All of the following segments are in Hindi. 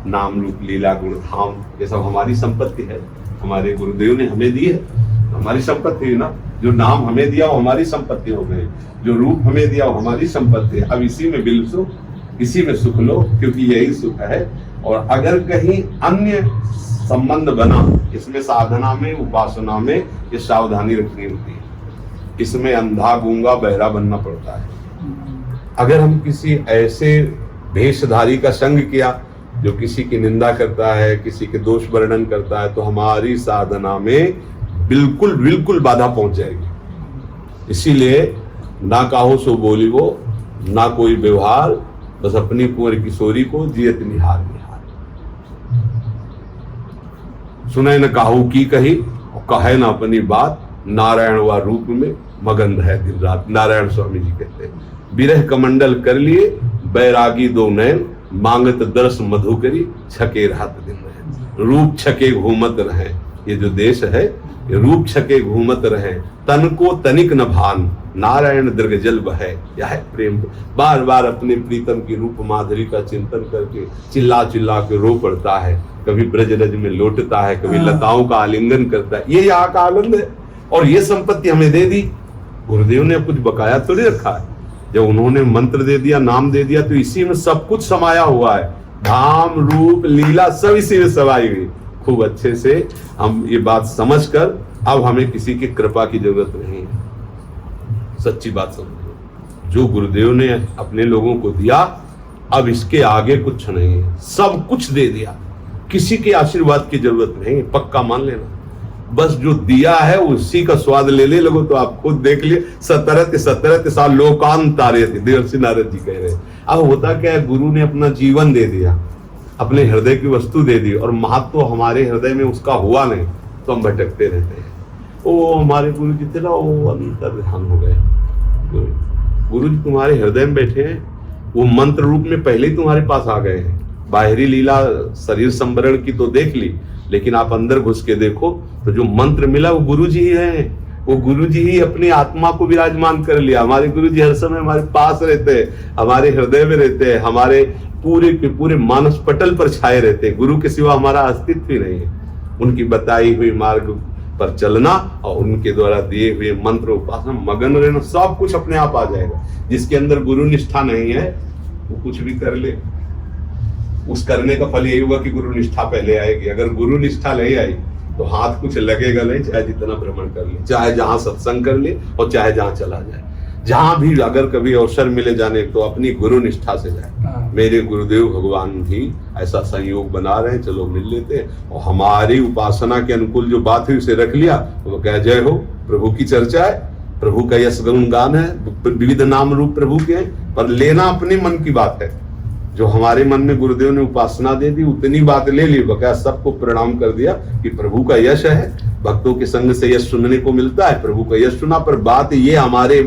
नाम रूप लीला गुण धाम ये सब हमारी संपत्ति है, हमारे गुरुदेव ने हमें दी है, हमारी संपत्ति है ना। जो नाम हमें दिया वो हमारी संपत्ति हो गई, जो रूप हमें दिया वो हमारी संपत्ति है। अब इसी में बिलसो, इसी में सुख लो, क्योंकि यही सुख है। और अगर कहीं अन्य संबंध बना, इसमें साधना में उपासना में ये सावधानी रखनी होती है, इसमें अंधा गूंगा बहरा बनना पड़ता है। अगर हम किसी ऐसे भेषधारी का संग किया जो किसी की निंदा करता है, किसी के दोष वर्णन करता है, तो हमारी साधना में बिल्कुल बिल्कुल बाधा पहुंच जाएगी। इसीलिए ना काहो सो बोली वो, ना कोई व्यवहार, बस अपनी कुंवर किशोरी को जियत निहार निहार। सुने न काहू की कही और कहे न अपनी बात, नारायण व रूप में मगन रहे दिन रात। नारायण स्वामी जी कहते हैं, विरह कमंडल कर लिए बैरागी दो नैन, मांगत दर्श मधुकरी छके रात दिन रहे। रूप छके घूमत रहे, ये जो देश है ये रूप छके घूमत रहे, तन को तनिक न भान, नारायण दीर्घ जल बहे। यह है प्रेम। बार बार अपने प्रीतम की रूप माधुरी का चिंतन करके चिल्ला चिल्ला के रो पड़ता है, कभी ब्रजरज में लौटता है, कभी लताओं का आलिंगन करता है। ये यहाँ का आनंद है। और ये संपत्ति हमें दे दी, गुरुदेव ने कुछ बकाया थोड़ी रखा है। जब उन्होंने मंत्र दे दिया, नाम दे दिया, तो इसी में सब कुछ समाया हुआ है। धाम रूप लीला सब इसी में समाई हुई। खूब अच्छे से हम ये बात समझकर अब हमें किसी की कृपा की जरूरत नहीं है। सच्ची बात समझो, जो गुरुदेव ने अपने लोगों को दिया, अब इसके आगे कुछ नहीं है, सब कुछ दे दिया। किसी के आशीर्वाद की जरूरत नहीं, पक्का मान लेना। बस जो दिया है उसी का स्वाद ले ले लगो, तो आप खुद देख लिए। 17 साल लोकांतारे थे, देवर्षि नारद जी कह रहे। अब होता क्या है, गुरु ने अपना जीवन दे दिया, अपने हृदय की वस्तु दे दी, और महत्व तो हमारे हृदय में उसका हुआ नहीं, तो हम भटकते रहते हैं। ओ हमारे गुरु जी तेरा वो अंतर ध्यान हो गए। गुरु जी तुम्हारे हृदय में बैठे हैं, वो मंत्र रूप में पहले ही तुम्हारे पास आ गए हैं। बाहरी लीला शरीर संवरण की तो देख ली, लेकिन आप अंदर घुस के देखो तो जो मंत्र मिला वो गुरु जी ही है। वो गुरु जी ही अपनी आत्मा को विराजमान कर लिया। हमारे गुरु जी हर समय हमारे पास रहते हैं, हमारे हृदय में रहते हैं, हमारे पूरे के पूरे मानस पटल पर छाए रहते हैं। गुरु के सिवा हमारा अस्तित्व ही नहीं है। उनकी बताई हुई मार्ग पर चलना और उनके द्वारा दिए हुए मंत्र उपासना मगन रहना, सब कुछ अपने आप आ जाएगा। जिसके अंदर गुरु निष्ठा नहीं है वो कुछ भी कर ले, उस करने का फल यही होगा कि गुरु निष्ठा पहले आएगी। अगर गुरु निष्ठा नहीं आई तो हाथ कुछ लगेगा नहीं, चाहे जितना भ्रमण कर ले, चाहे जहां सत्संग कर ले और चाहे जहां चला जाए। जहां भी अगर कभी अवसर मिले जाने, तो अपनी गुरु निष्ठा से जाए। मेरे गुरुदेव भगवान भी ऐसा संयोग बना रहे हैं, चलो मिल लेते हैं। और हमारी उपासना के अनुकूल जो बात हुई उसे रख लिया, तो कह जय हो, प्रभु की चर्चा है, प्रभु का यश गुण गान है, विविध नाम रूप प्रभु के हैं, पर लेना अपने मन की बात है। जो हमारे मन में गुरुदेव ने उपासना दे दी, उतनी बात ले ली, बकाया सबको प्रणाम कर दिया कि प्रभु का यश है। भक्तों के संग से यश सुनने को मिलता है, प्रभु का यश सुना, पर बात ये हमारे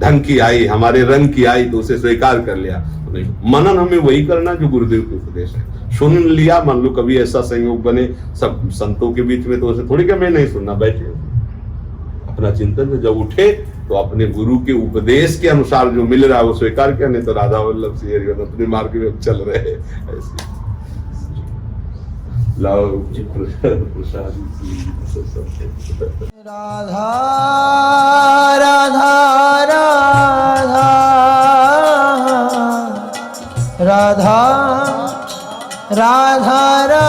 ढंग की आई, हमारे रंग की आई, तो उसे स्वीकार कर लिया। नहीं, मनन हमें वही करना जो गुरुदेव के उपदेश है। सुन लिया, मान लो कभी ऐसा संयोग बने सब संतों के बीच में, तो उसे थोड़ी क्या मैं नहीं सुनना, बैठे अपना चिंतन। जब उठे तो अपने गुरु के उपदेश के अनुसार जो मिल रहा है वो स्वीकार किया, नहीं तो राधा वल्लभ से अपने मार्ग में चल रहे हैं ऐसे। राधा राधा राधा राधा राधा